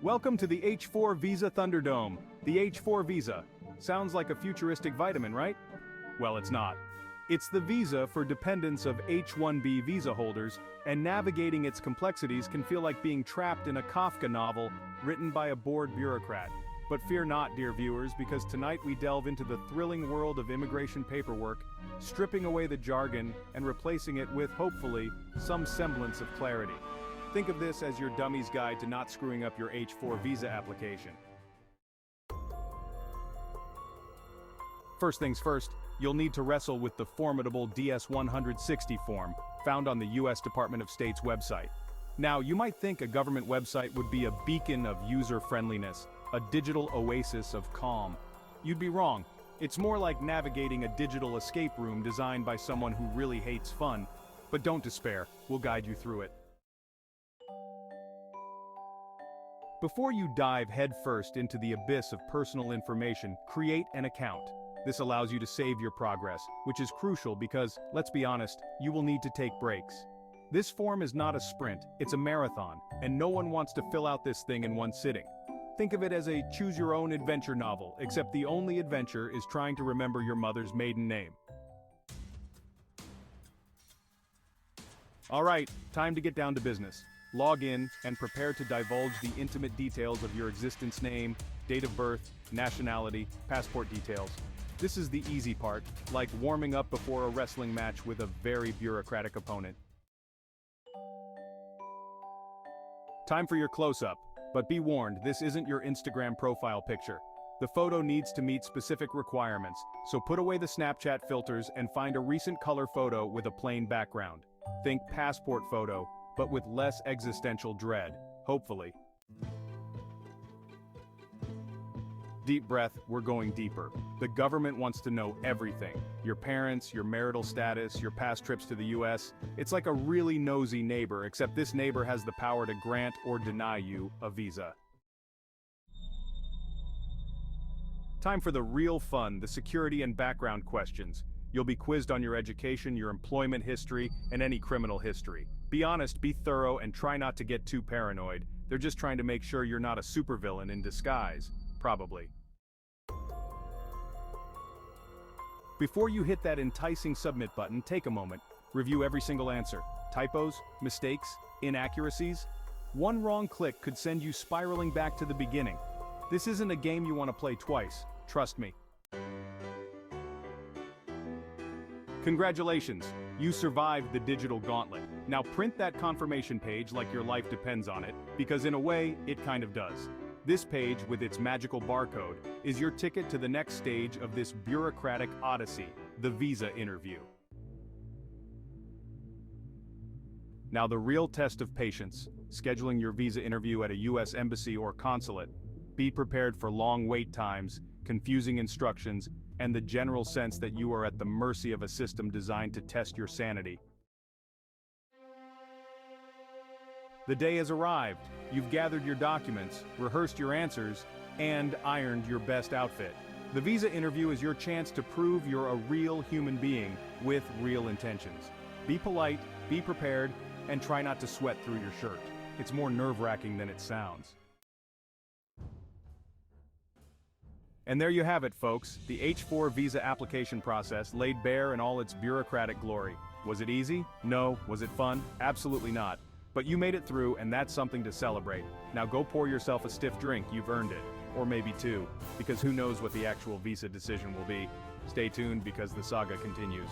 Welcome to the H4 Visa Thunderdome. The H4 Visa. Sounds like a futuristic vitamin, right? Well, it's not. It's the visa for dependents of H-1B visa holders, and navigating its complexities can feel like being trapped in a Kafka novel written by a bored bureaucrat. But fear not, dear viewers, because tonight we delve into the thrilling world of immigration paperwork, stripping away the jargon and replacing it with, hopefully, some semblance of clarity. Think of this as your dummy's guide to not screwing up your H-4 visa application. First things first, you'll need to wrestle with the formidable DS-160 form, found on the U.S. Department of State's website. Now, you might think a government website would be a beacon of user-friendliness, a digital oasis of calm. You'd be wrong. It's more like navigating a digital escape room designed by someone who really hates fun. But don't despair, we'll guide you through it. Before you dive headfirst into the abyss of personal information, create an account. This allows you to save your progress, which is crucial because, let's be honest, you will need to take breaks. This form is not a sprint, it's a marathon, and no one wants to fill out this thing in one sitting. Think of it as a choose-your-own-adventure novel, except the only adventure is trying to remember your mother's maiden name. Alright, time to get down to business. Log in and prepare to divulge the intimate details of your existence name, date of birth, nationality, passport details. This is the easy part, like warming up before a wrestling match with a very bureaucratic opponent. Time for your close-up, but be warned, this isn't your Instagram profile picture. The photo needs to meet specific requirements, so put away the Snapchat filters and find a recent color photo with a plain background. Think passport photo, but with less existential dread, hopefully. Deep breath, we're going deeper. The government wants to know everything. Your parents, your marital status, your past trips to the US. It's like a really nosy neighbor, except this neighbor has the power to grant or deny you a visa. Time for the real fun, the security and background questions. You'll be quizzed on your education, your employment history, and any criminal history. Be honest, be thorough, and try not to get too paranoid. They're just trying to make sure you're not a supervillain in disguise. Probably. Before you hit that enticing submit button, take a moment. Review every single answer. Typos, mistakes, inaccuracies. One wrong click could send you spiraling back to the beginning. This isn't a game you want to play twice. Trust me. Congratulations, you survived the digital gauntlet. Now print that confirmation page like your life depends on it, because in a way, it kind of does. This page, with its magical barcode, is your ticket to the next stage of this bureaucratic odyssey, the visa interview. Now the real test of patience, scheduling your visa interview at a US embassy or consulate. Be prepared for long wait times, confusing instructions, and the general sense that you are at the mercy of a system designed to test your sanity. The day has arrived. You've gathered your documents, rehearsed your answers, and ironed your best outfit. The visa interview is your chance to prove you're a real human being with real intentions. Be polite, be prepared, and try not to sweat through your shirt. It's more nerve-wracking than it sounds. And there you have it, folks, the H-4 visa application process laid bare in all its bureaucratic glory. Was it easy? No. Was it fun? Absolutely not. But you made it through, and that's something to celebrate. Now go pour yourself a stiff drink, you've earned it. Or maybe two, because who knows what the actual visa decision will be. Stay tuned because the saga continues.